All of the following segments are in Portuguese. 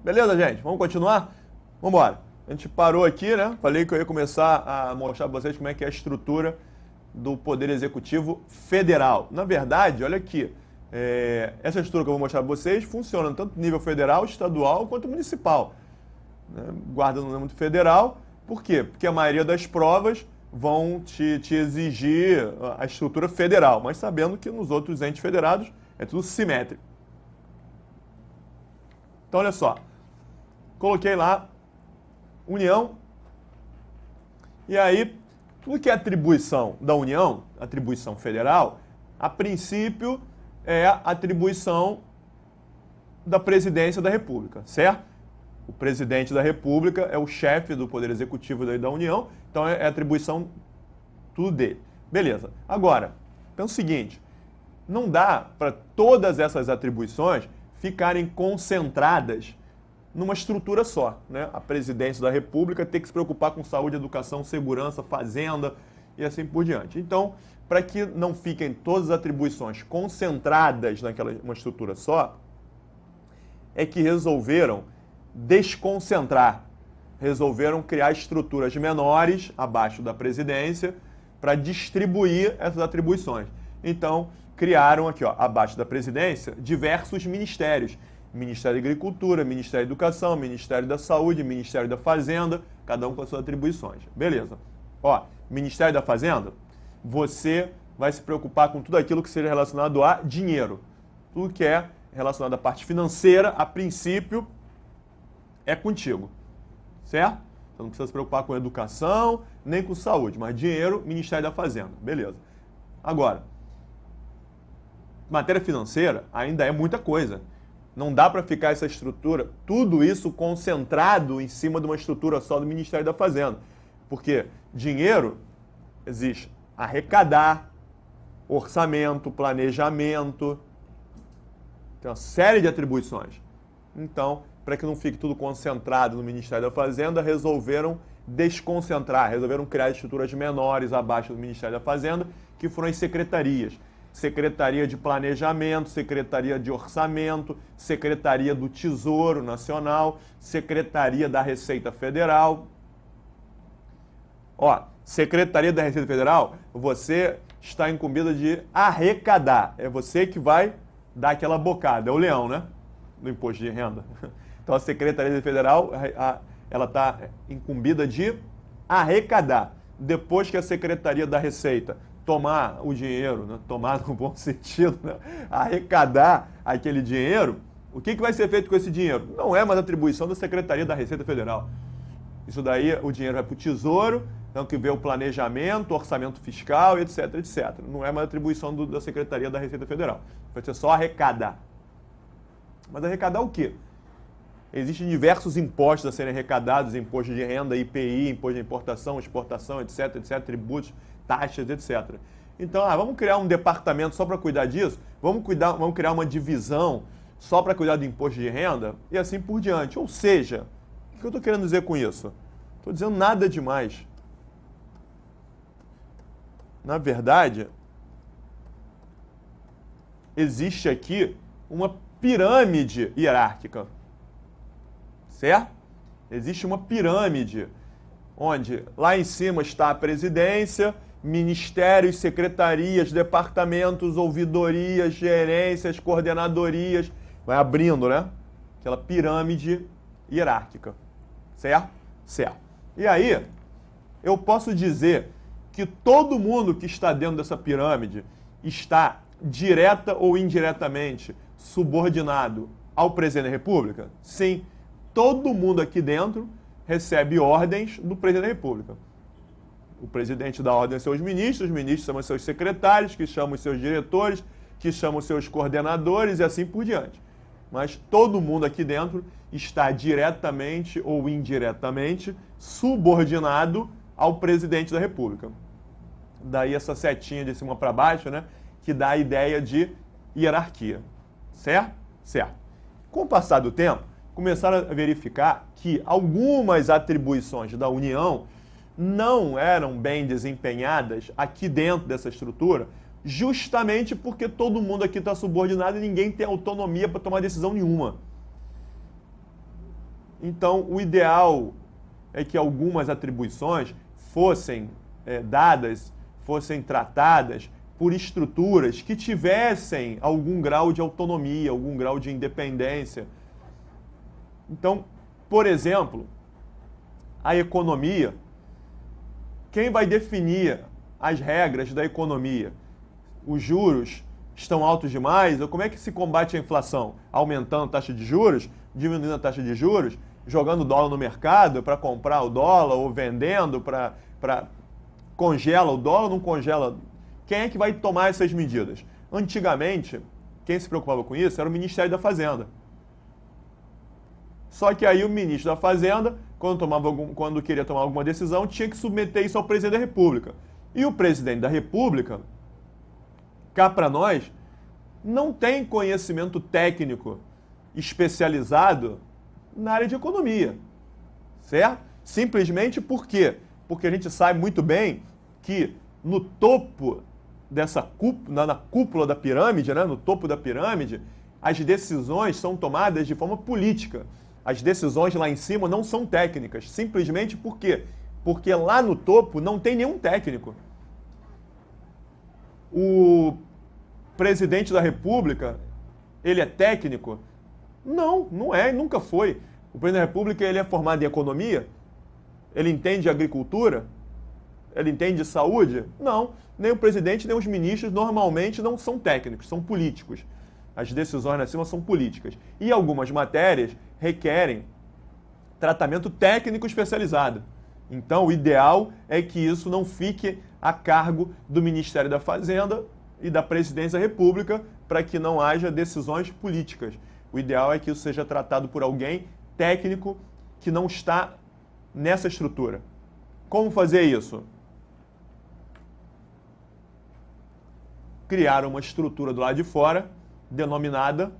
Beleza, gente? Vamos continuar? Vamos embora. A gente parou aqui, né? Falei que eu ia começar a mostrar para vocês como é que é a estrutura do Poder Executivo Federal. Na verdade, olha aqui, essa estrutura que eu vou mostrar para vocês funciona tanto no nível federal, estadual, quanto municipal. Né? Guarda no âmbito federal. Por quê? Porque a maioria das provas vão te exigir a estrutura federal, mas sabendo que nos outros entes federados é tudo simétrico. Então, olha só. Coloquei lá União. E aí, tudo que é atribuição da União, atribuição federal, a princípio é a atribuição da presidência da República, certo? O presidente da República é o chefe do Poder Executivo da União, então é atribuição tudo dele. Beleza. Agora, pensa o seguinte, não dá para todas essas atribuições ficarem concentradas numa estrutura só, né? A presidência da República tem que se preocupar com saúde, educação, segurança, fazenda e assim por diante. Então, para que não fiquem todas as atribuições concentradas uma estrutura só, é que resolveram desconcentrar, resolveram criar estruturas menores abaixo da presidência para distribuir essas atribuições. Então, criaram aqui, ó, abaixo da presidência, diversos ministérios. Ministério da Agricultura, Ministério da Educação, Ministério da Saúde, Ministério da Fazenda, cada um com as suas atribuições. Beleza. Ó, Ministério da Fazenda, você vai se preocupar com tudo aquilo que seja relacionado a dinheiro. Tudo que é relacionado à parte financeira, a princípio, é contigo. Certo? Você não precisa se preocupar com educação, nem com saúde, mas dinheiro, Ministério da Fazenda. Beleza. Agora, matéria financeira ainda é muita coisa. Não dá para ficar essa estrutura, tudo isso concentrado em cima de uma estrutura só do Ministério da Fazenda. Porque dinheiro existe arrecadar, orçamento, planejamento, tem uma série de atribuições. Então, para que não fique tudo concentrado no Ministério da Fazenda, resolveram desconcentrar, resolveram criar estruturas menores abaixo do Ministério da Fazenda, que foram as secretarias. Secretaria de Planejamento, Secretaria de Orçamento, Secretaria do Tesouro Nacional, Secretaria da Receita Federal. Ó, Secretaria da Receita Federal, você está incumbida de arrecadar. É você que vai dar aquela bocada. É o leão, né? Do imposto de renda. Então a Secretaria Federal, ela está incumbida de arrecadar. Depois que a Secretaria da Receita tomar o dinheiro, né? Tomar no bom sentido, né? Arrecadar aquele dinheiro, o que vai ser feito com esse dinheiro? Não é mais atribuição da Secretaria da Receita Federal. Isso daí, o dinheiro vai para o Tesouro, então que vê o planejamento, orçamento fiscal, etc, etc. Não é mais atribuição da Secretaria da Receita Federal. Vai ser só arrecadar. Mas arrecadar o quê? Existem diversos impostos a serem arrecadados, imposto de renda, IPI, imposto de importação, exportação, etc, etc, tributos, taxas, etc. Então, vamos criar um departamento só para cuidar disso? Vamos criar uma divisão só para cuidar do imposto de renda? E assim por diante. Ou seja, o que eu estou querendo dizer com isso? Estou dizendo nada demais. Na verdade, existe aqui uma pirâmide hierárquica. Certo? Existe uma pirâmide, onde lá em cima está a presidência, ministérios, secretarias, departamentos, ouvidorias, gerências, coordenadorias. Vai abrindo, né? Aquela pirâmide hierárquica. Certo? Certo. E aí, eu posso dizer que todo mundo que está dentro dessa pirâmide está direta ou indiretamente subordinado ao presidente da República? Sim. Todo mundo aqui dentro recebe ordens do presidente da República. O presidente dá ordem aos seus ministros, os ministros chamam os seus secretários, que chamam os seus diretores, que chamam os seus coordenadores e assim por diante. Mas todo mundo aqui dentro está diretamente ou indiretamente subordinado ao presidente da República. Daí essa setinha de cima para baixo, né, que dá a ideia de hierarquia. Certo? Certo. Com o passar do tempo, começaram a verificar que algumas atribuições da União não eram bem desempenhadas aqui dentro dessa estrutura, justamente porque todo mundo aqui está subordinado e ninguém tem autonomia para tomar decisão nenhuma. Então, o ideal é que algumas atribuições fossem dadas, fossem tratadas por estruturas que tivessem algum grau de autonomia, algum grau de independência. Então, por exemplo, a economia, quem vai definir as regras da economia? Os juros estão altos demais? Ou como é que se combate a inflação? Aumentando a taxa de juros, diminuindo a taxa de juros, jogando dólar no mercado para comprar o dólar ou vendendo para congela o dólar ou não congela? Quem é que vai tomar essas medidas? Antigamente, quem se preocupava com isso era o Ministério da Fazenda. Só que aí o ministro da Fazenda, quando queria tomar alguma decisão, tinha que submeter isso ao presidente da República. E o presidente da República, cá para nós, não tem conhecimento técnico especializado na área de economia, certo? Simplesmente por quê? Porque a gente sabe muito bem que no topo dessa cúpula, na cúpula da pirâmide, né, no topo da pirâmide, as decisões são tomadas de forma política. As decisões lá em cima não são técnicas. Simplesmente por quê? Porque lá no topo não tem nenhum técnico. O presidente da República, ele é técnico? Não, não é e nunca foi. O presidente da República, ele é formado em economia? Ele entende de agricultura? Ele entende de saúde? Não. Nem o presidente, nem os ministros normalmente não são técnicos, são políticos. As decisões lá em cima são políticas. E algumas matérias requerem tratamento técnico especializado. Então, o ideal é que isso não fique a cargo do Ministério da Fazenda e da Presidência da República, para que não haja decisões políticas. O ideal é que isso seja tratado por alguém técnico que não está nessa estrutura. Como fazer isso? Criar uma estrutura do lado de fora, denominada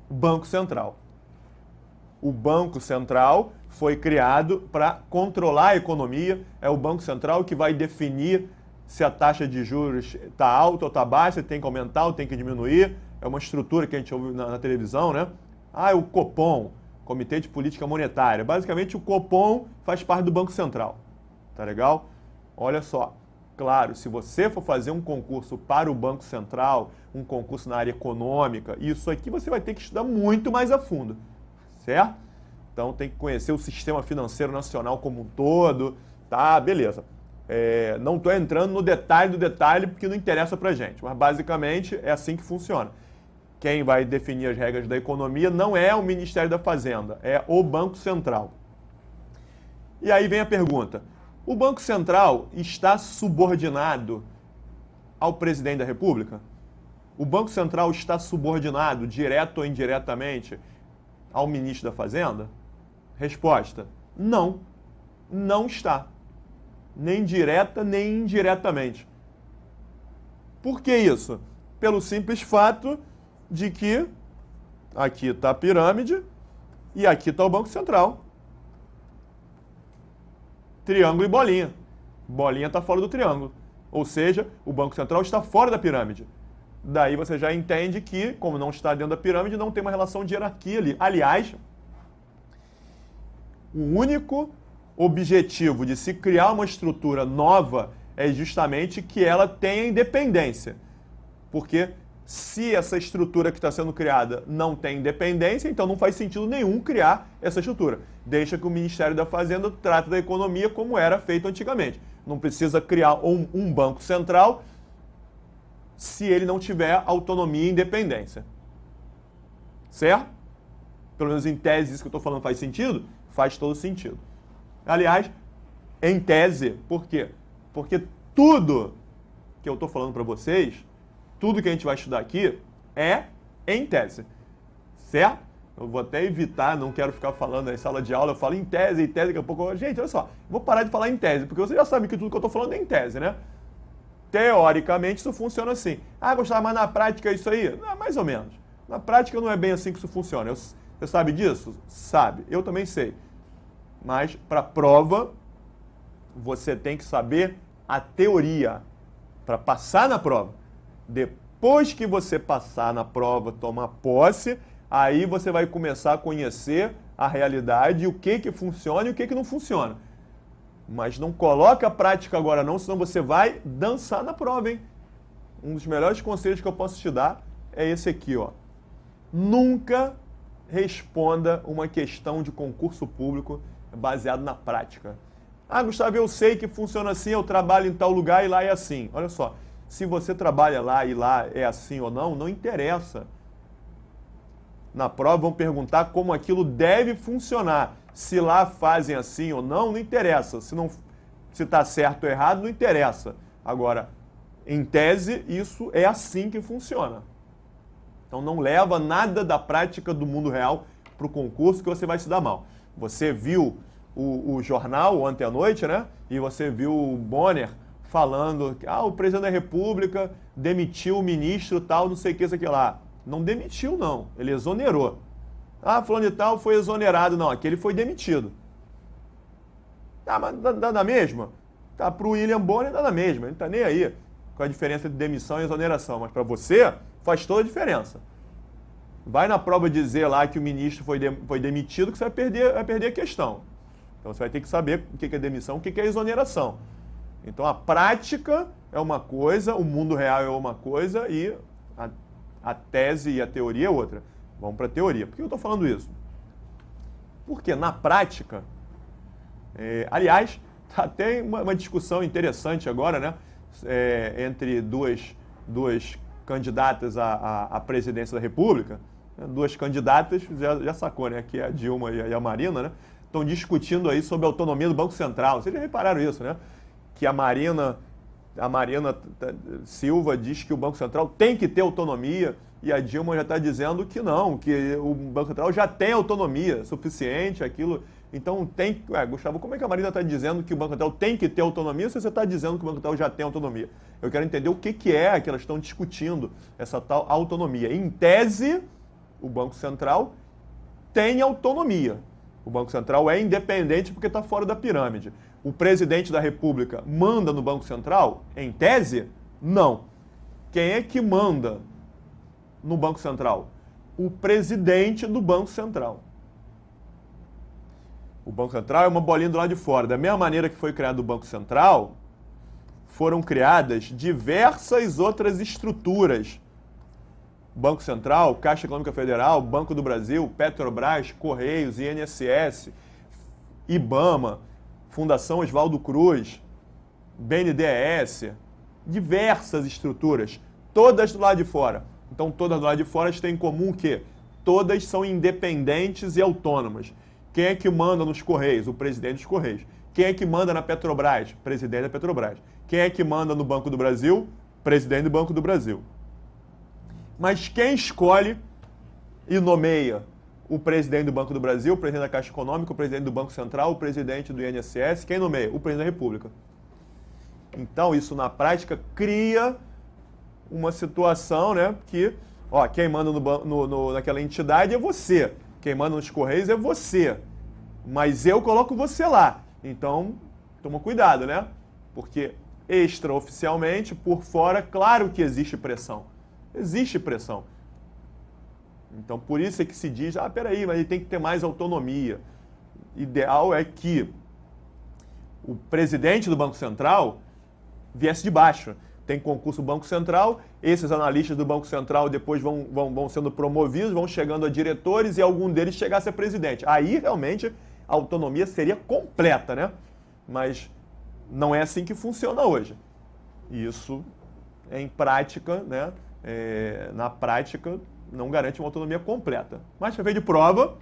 Banco Central. O Banco Central foi criado para controlar a economia. É o Banco Central que vai definir se a taxa de juros está alta ou está baixa, se tem que aumentar ou tem que diminuir. É uma estrutura que a gente ouve na televisão, né? Ah, é o Copom, Comitê de Política Monetária. Basicamente, o Copom faz parte do Banco Central. Tá legal? Olha só. Claro, se você for fazer um concurso para o Banco Central, um concurso na área econômica, isso aqui você vai ter que estudar muito mais a fundo, certo? Então tem que conhecer o sistema financeiro nacional como um todo, tá? Beleza. Não estou entrando no detalhe do detalhe porque não interessa pra gente, mas basicamente é assim que funciona. Quem vai definir as regras da economia não é o Ministério da Fazenda, é o Banco Central. E aí vem a pergunta: o Banco Central está subordinado ao presidente da República? O Banco Central está subordinado, direto ou indiretamente, ao ministro da Fazenda? Resposta: não, não está. Nem direta, nem indiretamente. Por que isso? Pelo simples fato de que aqui está a pirâmide e aqui está o Banco Central. Triângulo e bolinha. Bolinha está fora do triângulo. Ou seja, o Banco Central está fora da pirâmide. Daí você já entende que, como não está dentro da pirâmide, não tem uma relação de hierarquia ali. Aliás, o único objetivo de se criar uma estrutura nova é justamente que ela tenha independência. Porque se essa estrutura que está sendo criada não tem independência, então não faz sentido nenhum criar essa estrutura. Deixa que o Ministério da Fazenda trate da economia como era feito antigamente. Não precisa criar um banco central se ele não tiver autonomia e independência. Certo? Pelo menos em tese isso que eu estou falando faz sentido? Faz todo sentido. Aliás, em tese, por quê? Porque tudo que eu estou falando para vocês, tudo que a gente vai estudar aqui é em tese, certo? Eu vou até evitar, não quero ficar falando em sala de aula, eu falo em tese, daqui a pouco... Gente, olha só, vou parar de falar em tese, porque você já sabe que tudo que eu estou falando é em tese, né? Teoricamente isso funciona assim. Ah, Gustavo, mas na prática é isso aí? Não, mais ou menos. Na prática não é bem assim que isso funciona. Você sabe disso? Sabe. Eu também sei. Mas para a prova, você tem que saber a teoria para passar na prova. Depois que você passar na prova, tomar posse, aí você vai começar a conhecer a realidade, o que funciona e o que não funciona. Mas não coloca a prática agora não, senão você vai dançar na prova, hein? Um dos melhores conselhos que eu posso te dar é esse aqui, ó. Nunca responda uma questão de concurso público baseado na prática. Ah, Gustavo, eu sei que funciona assim, eu trabalho em tal lugar e lá é assim. Olha só, se você trabalha lá e lá é assim ou não, não interessa. Na prova vão perguntar como aquilo deve funcionar. Se lá fazem assim ou não, não interessa. Se está certo ou errado, não interessa. Agora, em tese, isso é assim que funciona. Então não leva nada da prática do mundo real para o concurso que você vai se dar mal. Você viu o jornal ontem à noite, né? E você viu o Bonner falando que o presidente da República demitiu o ministro tal, não sei o que, isso aqui lá. Não demitiu, não. Ele exonerou. Fulano de tal foi exonerado. Não, aquele foi demitido. Mas dá na mesma? Tá, pro William Bonner dá na mesma. Ele não tá nem aí com a diferença de demissão e exoneração. Mas para você, faz toda a diferença. Vai na prova dizer lá que o ministro foi demitido que você vai perder a questão. Então você vai ter que saber o que é demissão, o que é exoneração. Então a prática é uma coisa, o mundo real é uma coisa e a tese e a teoria é outra. Vamos para a teoria. Por que eu estou falando isso? Porque na prática, aliás, tá até uma discussão interessante agora, né? Entre duas candidatas à presidência da República, né? Duas candidatas, já sacou, né? Que é a Dilma e a Marina, né? Estão discutindo aí sobre a autonomia do Banco Central. Vocês já repararam isso, né? Que a Marina Silva diz que o Banco Central tem que ter autonomia e a Dilma já está dizendo que não, que o Banco Central já tem autonomia suficiente, aquilo. Então tem... Gustavo, como é que a Marina está dizendo que o Banco Central tem que ter autonomia se você está dizendo que o Banco Central já tem autonomia? Eu quero entender o que é que elas estão discutindo, essa tal autonomia. Em tese, o Banco Central tem autonomia. O Banco Central é independente porque está fora da pirâmide. O presidente da República manda no Banco Central? Em tese, não. Quem é que manda no Banco Central? O presidente do Banco Central. O Banco Central é uma bolinha do lado de fora. Da mesma maneira que foi criado o Banco Central, foram criadas diversas outras estruturas. Banco Central, Caixa Econômica Federal, Banco do Brasil, Petrobras, Correios, INSS, IBAMA, Fundação Oswaldo Cruz, BNDES, diversas estruturas, todas do lado de fora. Então, todas do lado de fora têm em comum o quê? Todas são independentes e autônomas. Quem é que manda nos Correios? O presidente dos Correios. Quem é que manda na Petrobras? Presidente da Petrobras. Quem é que manda no Banco do Brasil? Presidente do Banco do Brasil. Mas quem escolhe e nomeia o presidente do Banco do Brasil, o presidente da Caixa Econômica, o presidente do Banco Central, o presidente do INSS, quem nomeia? O presidente da República. Então, isso na prática cria uma situação, né, que quem manda naquela entidade é você, quem manda nos Correios é você, mas eu coloco você lá. Então, toma cuidado, né? Porque extraoficialmente, por fora, claro que existe pressão. Existe pressão. Então, por isso é que se diz, peraí, mas ele tem que ter mais autonomia. Ideal é que o presidente do Banco Central viesse de baixo. Tem concurso do Banco Central, esses analistas do Banco Central depois vão sendo promovidos, vão chegando a diretores e algum deles chegasse a presidente. Aí, realmente, a autonomia seria completa, né? Mas não é assim que funciona hoje. Isso, em prática, né? Na prática, não garante uma autonomia completa. Mas já veio de prova,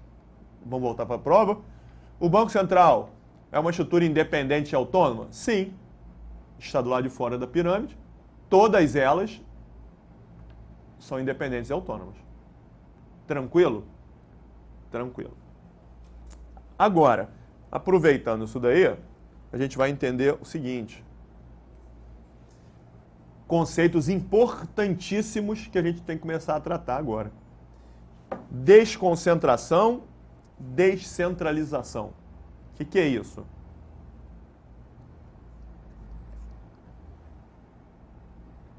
vamos voltar para a prova. O Banco Central é uma estrutura independente e autônoma? Sim. Está do lado de fora da pirâmide. Todas elas são independentes e autônomas. Tranquilo? Tranquilo. Agora, aproveitando isso daí, a gente vai entender o seguinte. Conceitos importantíssimos que a gente tem que começar a tratar agora. Desconcentração, descentralização. O que é isso?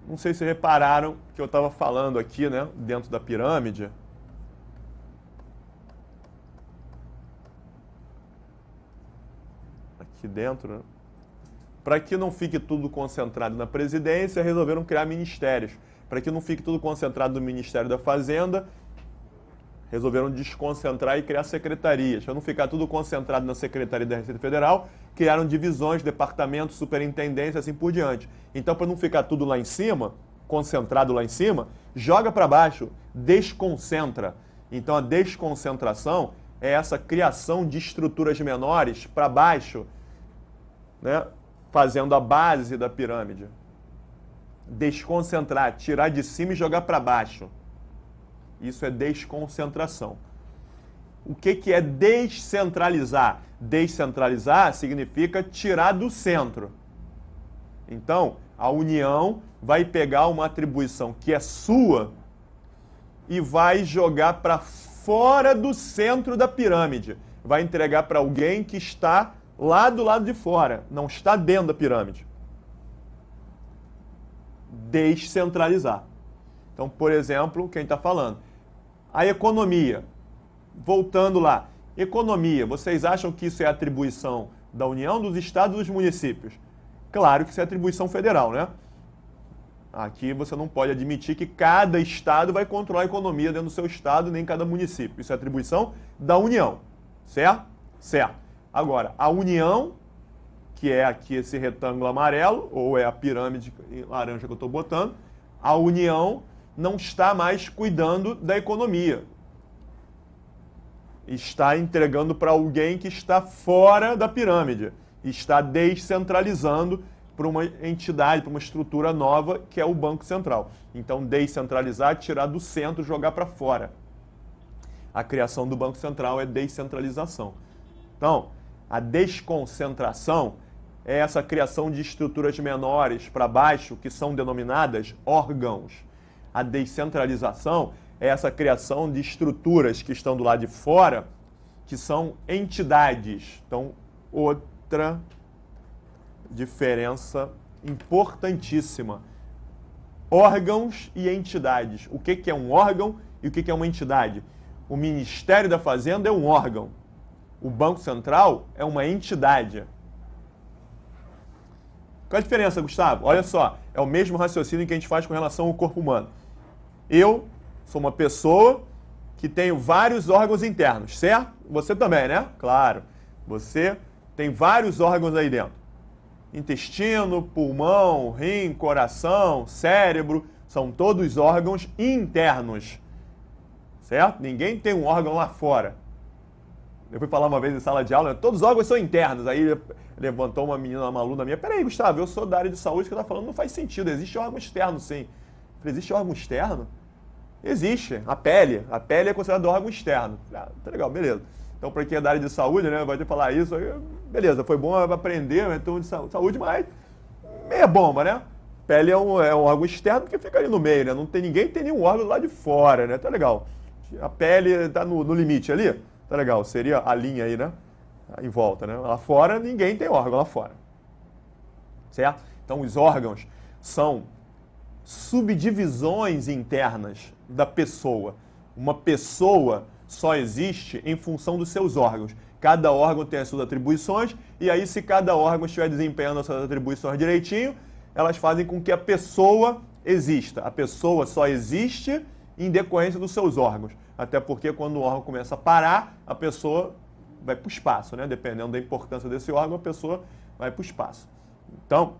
Não sei se repararam que eu estava falando aqui, né, dentro da pirâmide. aqui dentro, né? Para que não fique tudo concentrado na presidência, resolveram criar ministérios. Para que não fique tudo concentrado no Ministério da Fazenda, resolveram desconcentrar e criar secretarias. Para não ficar tudo concentrado na Secretaria da Receita Federal, criaram divisões, departamentos, superintendências, assim por diante. Então, para não ficar tudo lá em cima, concentrado lá em cima, joga para baixo, desconcentra. Então, a desconcentração é essa criação de estruturas menores para baixo, né? Fazendo a base da pirâmide. Desconcentrar, tirar de cima e jogar para baixo. Isso é desconcentração. O que é descentralizar? Descentralizar significa tirar do centro. Então, a União vai pegar uma atribuição que é sua e vai jogar para fora do centro da pirâmide. Vai entregar para alguém que está lá do lado de fora, não está dentro da pirâmide. Descentralizar. Então, por exemplo, quem está falando? A economia. Voltando lá. Economia. Vocês acham que isso é atribuição da União, dos estados e dos municípios? Claro que isso é atribuição federal, né? Aqui você não pode admitir que cada estado vai controlar a economia dentro do seu estado, nem cada município. Isso é atribuição da União. Certo? Certo. Agora, a União, que é aqui esse retângulo amarelo, ou é a pirâmide laranja que eu estou botando, a União não está mais cuidando da economia. Está entregando para alguém que está fora da pirâmide. Está descentralizando para uma entidade, para uma estrutura nova, que é o Banco Central. Então, descentralizar, tirar do centro, jogar para fora. A criação do Banco Central é descentralização. Então, a desconcentração é essa criação de estruturas menores para baixo, que são denominadas órgãos. A descentralização é essa criação de estruturas que estão do lado de fora, que são entidades. Então, outra diferença importantíssima. Órgãos e entidades. O que é um órgão e o que é uma entidade? O Ministério da Fazenda é um órgão. O Banco Central é uma entidade. Qual a diferença, Gustavo? Olha só, é o mesmo raciocínio que a gente faz com relação ao corpo humano. Eu sou uma pessoa que tenho vários órgãos internos, certo? Você também, né? Claro. Você tem vários órgãos aí dentro. Intestino, pulmão, rim, coração, cérebro, são todos órgãos internos. Certo? Ninguém tem um órgão lá fora. Eu fui falar uma vez em sala de aula, todos os órgãos são internos. Aí levantou uma menina, uma aluna minha, peraí, Gustavo, eu sou da área de saúde, que você está falando não faz sentido, existe órgão externo sim. Eu falei, existe órgão externo? Existe, a pele é considerado órgão externo. Ah, tá legal, beleza. Então, para quem é da área de saúde, né, vai ter que falar isso, aí, beleza, foi bom aprender, então de saúde, mas meia bomba, né? Pele é um órgão externo porque fica ali no meio, né? Não tem ninguém, tem nenhum órgão lá de fora, né? Tá legal. A pele está no limite ali, tá legal, seria a linha aí, né? Em volta, né? Lá fora, ninguém tem órgão lá fora. Certo? Então, os órgãos são subdivisões internas da pessoa. Uma pessoa só existe em função dos seus órgãos. Cada órgão tem as suas atribuições, e aí, se cada órgão estiver desempenhando as suas atribuições direitinho, elas fazem com que a pessoa exista. A pessoa só existe em decorrência dos seus órgãos. Até porque quando o órgão começa a parar, a pessoa vai para o espaço, né? Dependendo da importância desse órgão, a pessoa vai para o espaço. Então,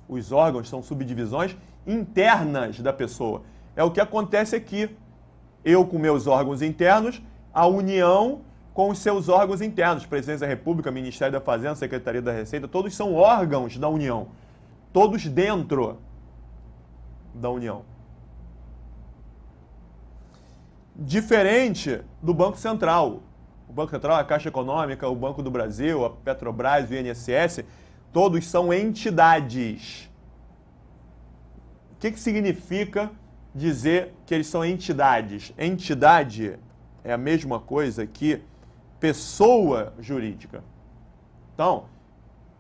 os órgãos são subdivisões internas da pessoa. É o que acontece aqui. Eu com meus órgãos internos, a União com os seus órgãos internos. Presidência da República, Ministério da Fazenda, Secretaria da Receita, todos são órgãos da União. Todos dentro da União. Diferente do Banco Central. O Banco Central, a Caixa Econômica, o Banco do Brasil, a Petrobras, o INSS, todos são entidades. O que significa dizer que eles são entidades? Entidade é a mesma coisa que pessoa jurídica. Então,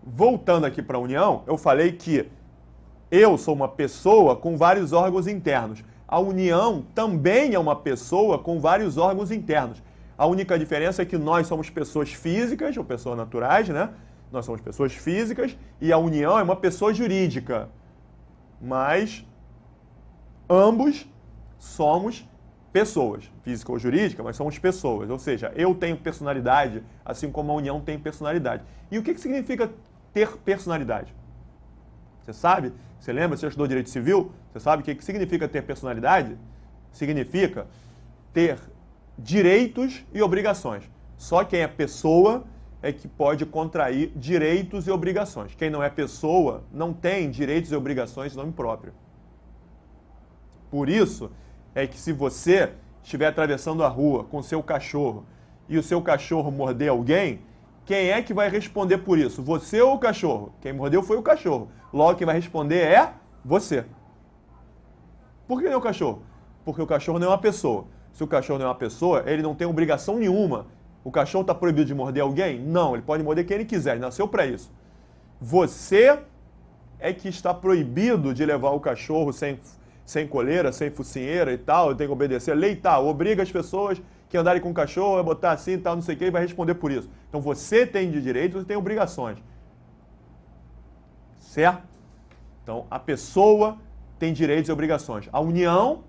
voltando aqui para a União, eu falei que eu sou uma pessoa com vários órgãos internos. A União também é uma pessoa com vários órgãos internos. A única diferença é que nós somos pessoas físicas, ou pessoas naturais, né? Nós somos pessoas físicas e a União é uma pessoa jurídica. Mas ambos somos pessoas, física ou jurídica, mas somos pessoas. Ou seja, eu tenho personalidade, assim como a União tem personalidade. E o que significa ter personalidade? Você sabe? Você lembra? Você estudou direito civil? Você sabe o que significa ter personalidade? Significa ter direitos e obrigações. Só quem é pessoa é que pode contrair direitos e obrigações. Quem não é pessoa não tem direitos e obrigações de nome próprio. Por isso é que se você estiver atravessando a rua com seu cachorro e o seu cachorro morder alguém, quem é que vai responder por isso? Você ou o cachorro? Quem mordeu foi o cachorro. Logo, quem vai responder é você. Por que não o cachorro? Porque o cachorro não é uma pessoa. Se o cachorro não é uma pessoa, ele não tem obrigação nenhuma. O cachorro está proibido de morder alguém? Não, ele pode morder quem ele quiser, ele nasceu para isso. Você é que está proibido de levar o cachorro sem coleira, sem focinheira e tal, tem que obedecer a lei e tal. Obriga as pessoas que andarem com o cachorro a botar assim e tal, não sei o que, e vai responder por isso. Então você tem de direitos e tem obrigações. Certo? Então a pessoa tem direitos e obrigações. A União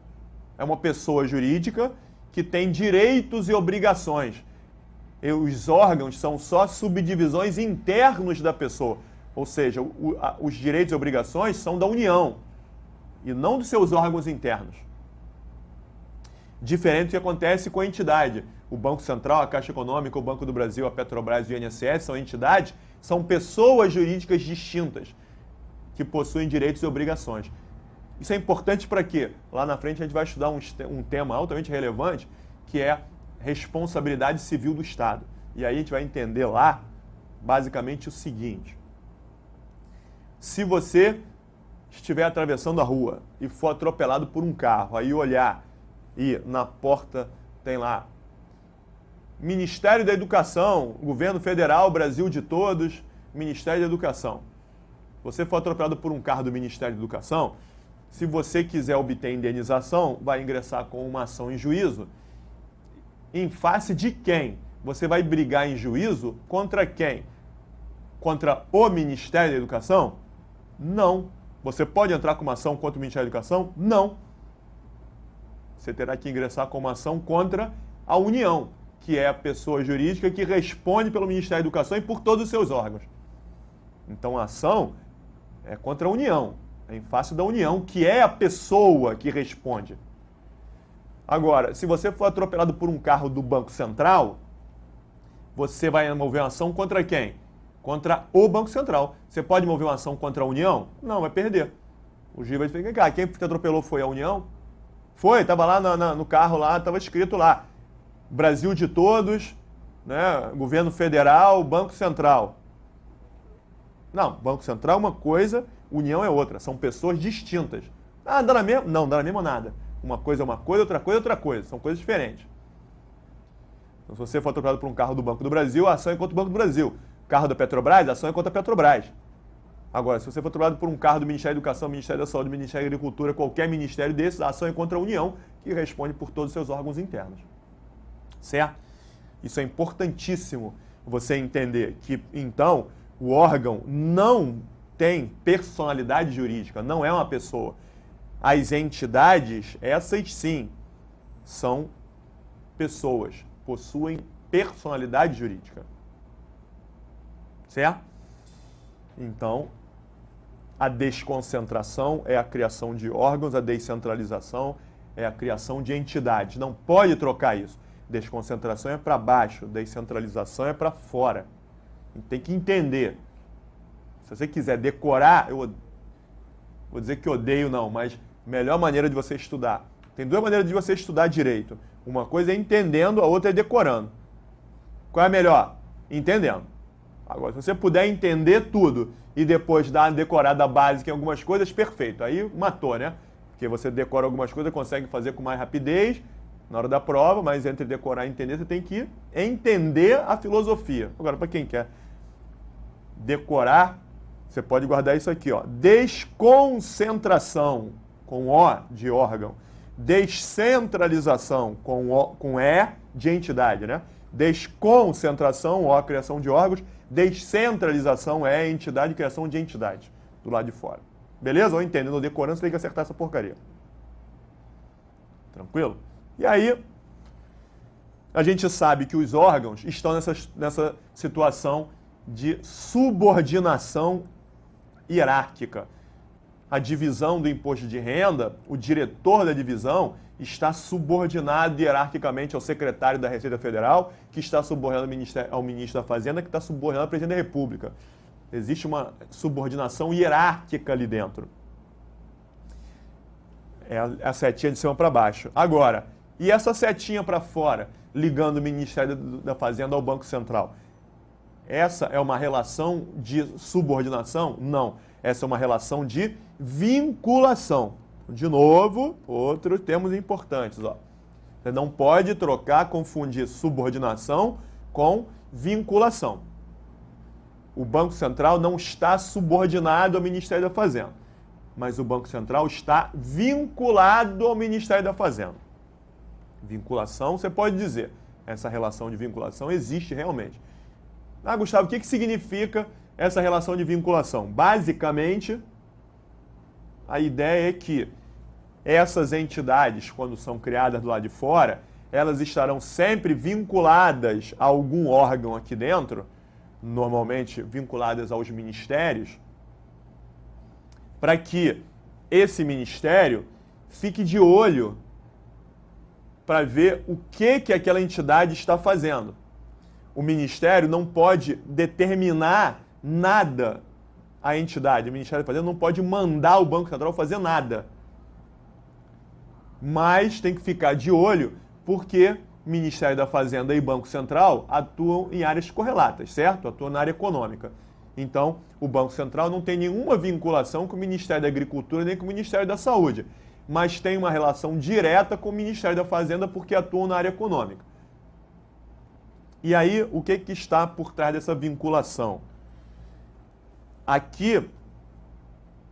é uma pessoa jurídica que tem direitos e obrigações. E os órgãos são só subdivisões internos da pessoa. Ou seja, os direitos e obrigações são da União e não dos seus órgãos internos. Diferente do que acontece com a entidade. O Banco Central, a Caixa Econômica, o Banco do Brasil, a Petrobras e o INSS são entidades, são pessoas jurídicas distintas que possuem direitos e obrigações. Isso é importante para quê? Lá na frente a gente vai estudar um tema altamente relevante, que é responsabilidade civil do Estado. E aí a gente vai entender lá, basicamente, o seguinte. Se você estiver atravessando a rua e for atropelado por um carro, aí olhar e na porta tem lá Ministério da Educação, Governo Federal, Brasil de Todos, Ministério da Educação. Você for atropelado por um carro do Ministério da Educação, se você quiser obter indenização, vai ingressar com uma ação em juízo. Em face de quem? Você vai brigar em juízo contra quem? Contra o Ministério da Educação? Não. Você pode entrar com uma ação contra o Ministério da Educação? Não. Você terá que ingressar com uma ação contra a União, que é a pessoa jurídica que responde pelo Ministério da Educação e por todos os seus órgãos. Então a ação é contra a União, é em face da União, que é a pessoa que responde. Agora, se você for atropelado por um carro do Banco Central, você vai mover uma ação contra quem? Contra o Banco Central. Você pode mover uma ação contra a União? Não, vai perder. O juiz vai dizer, cara, quem te atropelou foi a União? Foi, estava lá no carro, lá estava escrito lá, Brasil de Todos, né, Governo Federal, Banco Central. Não, Banco Central é uma coisa, União é outra, são pessoas distintas. Ah, dá na mesma? Não, dá na mesma nada. Uma coisa é uma coisa, outra coisa é outra coisa. São coisas diferentes. Então, se você for atropelado por um carro do Banco do Brasil, a ação é contra o Banco do Brasil. Carro da Petrobras, a ação é contra a Petrobras. Agora, se você for atropelado por um carro do Ministério da Educação, Ministério da Saúde, Ministério da Agricultura, qualquer ministério desses, a ação é contra a União, que responde por todos os seus órgãos internos. Certo? Isso é importantíssimo você entender que, então, o órgão não tem personalidade jurídica, não é uma pessoa. As entidades, essas sim, são pessoas, possuem personalidade jurídica. Certo? Então, a desconcentração é a criação de órgãos, a descentralização é a criação de entidades. Não pode trocar isso. Desconcentração é para baixo, descentralização é para fora. Tem que entender. Se você quiser decorar, eu vou dizer que odeio não, mas melhor maneira de você estudar. Tem duas maneiras de você estudar direito. Uma coisa é entendendo, a outra é decorando. Qual é a melhor? Entendendo. Agora, se você puder entender tudo e depois dar uma decorada básica em algumas coisas, perfeito. Aí matou, né? Porque você decora algumas coisas, consegue fazer com mais rapidez na hora da prova, mas entre decorar e entender, você tem que entender a filosofia. Agora, para quem quer decorar, você pode guardar isso aqui, ó. Desconcentração, com O de órgão. Descentralização, com E de entidade, né? Desconcentração, O, criação de órgãos. Descentralização é entidade, criação de entidade do lado de fora. Beleza? Ou entendendo, decorando, você tem que acertar essa porcaria. Tranquilo? E aí, a gente sabe que os órgãos estão nessa situação de subordinação hierárquica. A divisão do imposto de renda, o diretor da divisão está subordinado hierarquicamente ao secretário da Receita Federal, que está subordinado ao ministro da Fazenda, que está subordinado ao presidente da República. Existe uma subordinação hierárquica ali dentro. É a setinha de cima para baixo. Agora, e essa setinha para fora, ligando o Ministério da Fazenda ao Banco Central? Essa é uma relação de subordinação? Não. Essa é uma relação de vinculação. De novo, outros termos importantes. Ó. Você não pode trocar, confundir subordinação com vinculação. O Banco Central não está subordinado ao Ministério da Fazenda, mas o Banco Central está vinculado ao Ministério da Fazenda. Vinculação, você pode dizer, essa relação de vinculação existe realmente. Ah, Gustavo, o que significa essa relação de vinculação? Basicamente, a ideia é que essas entidades, quando são criadas do lado de fora, elas estarão sempre vinculadas a algum órgão aqui dentro, normalmente vinculadas aos ministérios, para que esse ministério fique de olho para ver o que aquela entidade está fazendo. O ministério não pode determinar nada à entidade. O Ministério da Fazenda não pode mandar o Banco Central fazer nada. Mas tem que ficar de olho porque Ministério da Fazenda e Banco Central atuam em áreas correlatas, certo? Atuam na área econômica. Então, o Banco Central não tem nenhuma vinculação com o Ministério da Agricultura nem com o Ministério da Saúde, mas tem uma relação direta com o Ministério da Fazenda porque atuam na área econômica. E aí, o que está por trás dessa vinculação? Aqui,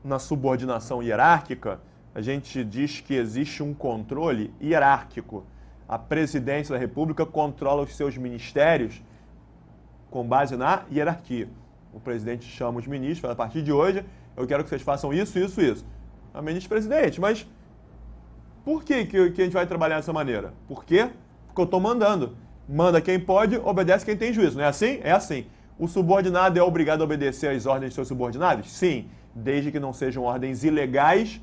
na subordinação hierárquica, a gente diz que existe um controle hierárquico. A Presidência da República controla os seus ministérios com base na hierarquia. O presidente chama os ministros, fala, a partir de hoje, eu quero que vocês façam isso, isso, isso. É o ministro-presidente, mas por que a gente vai trabalhar dessa maneira? Por quê? Porque eu estou mandando. Manda quem pode, obedece quem tem juízo. Não é assim? É assim. O subordinado é obrigado a obedecer às ordens de seus subordinados? Sim, desde que não sejam ordens ilegais.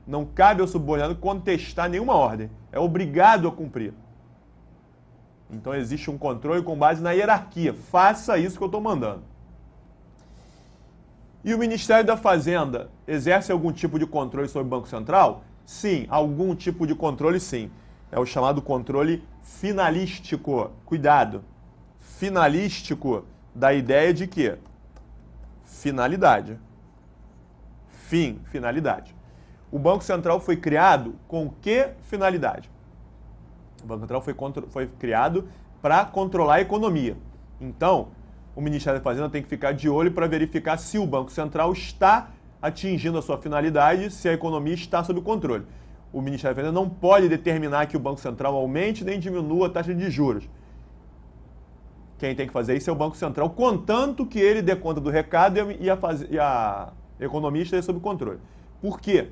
Não cabe ao subordinado contestar nenhuma ordem. É obrigado a cumprir. Então existe um controle com base na hierarquia. Faça isso que eu estou mandando. E o Ministério da Fazenda exerce algum tipo de controle sobre o Banco Central? Sim, algum tipo de controle sim. É o chamado controle finalístico. Cuidado. Finalístico da ideia de quê? Finalidade. Fim, finalidade. O Banco Central foi criado com que finalidade? O Banco Central foi criado para controlar a economia. Então, o Ministério da Fazenda tem que ficar de olho para verificar se o Banco Central está atingindo a sua finalidade, se a economia está sob controle. O Ministério da Fazenda não pode determinar que o Banco Central aumente nem diminua a taxa de juros. Quem tem que fazer isso é o Banco Central, contanto que ele dê conta do recado e a economia esteja sob controle. Por quê?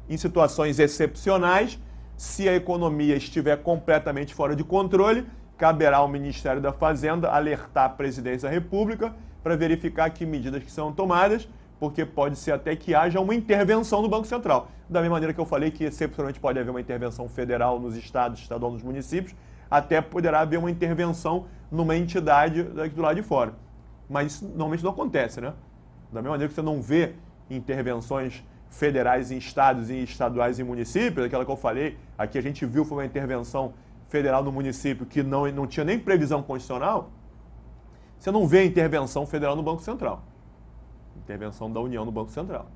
Em situações excepcionais, se a economia estiver completamente fora de controle, caberá ao Ministério da Fazenda alertar a Presidência da República para verificar que medidas que são tomadas, porque pode ser até que haja uma intervenção do Banco Central. Da mesma maneira que eu falei que excepcionalmente pode haver uma intervenção federal nos estados, estadual nos municípios, até poderá haver uma intervenção numa entidade daqui do lado de fora. Mas isso normalmente não acontece, né? Da mesma maneira que você não vê intervenções federais em estados e estaduais em municípios, aquela que eu falei, aqui a gente viu foi uma intervenção federal no município que não tinha nem previsão constitucional, você não vê intervenção federal no Banco Central. Intervenção da União no Banco Central.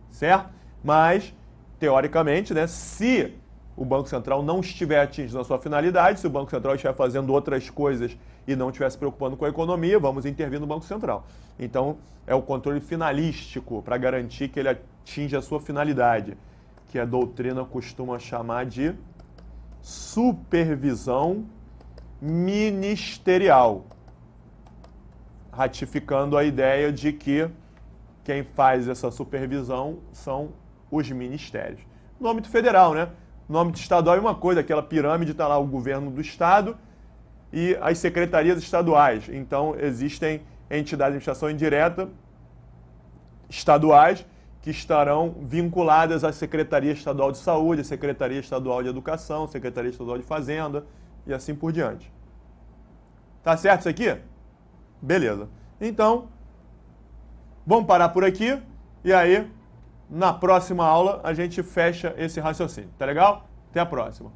Certo? Mas, teoricamente, né, se o Banco Central não estiver atingindo a sua finalidade, se o Banco Central estiver fazendo outras coisas e não estiver se preocupando com a economia, vamos intervir no Banco Central. Então, é o controle finalístico para garantir que ele atinja a sua finalidade, que a doutrina costuma chamar de supervisão ministerial. ratificando a ideia de que quem faz essa supervisão são os ministérios. No âmbito federal, né? No âmbito estadual é uma coisa, aquela pirâmide está lá o governo do estado e as secretarias estaduais. Então, existem entidades de administração indireta estaduais que estarão vinculadas à Secretaria Estadual de Saúde, à Secretaria Estadual de Educação, Secretaria Estadual de Fazenda e assim por diante. Tá certo isso aqui? Beleza. Então, vamos parar por aqui e aí, na próxima aula, a gente fecha esse raciocínio. Tá legal? Até a próxima.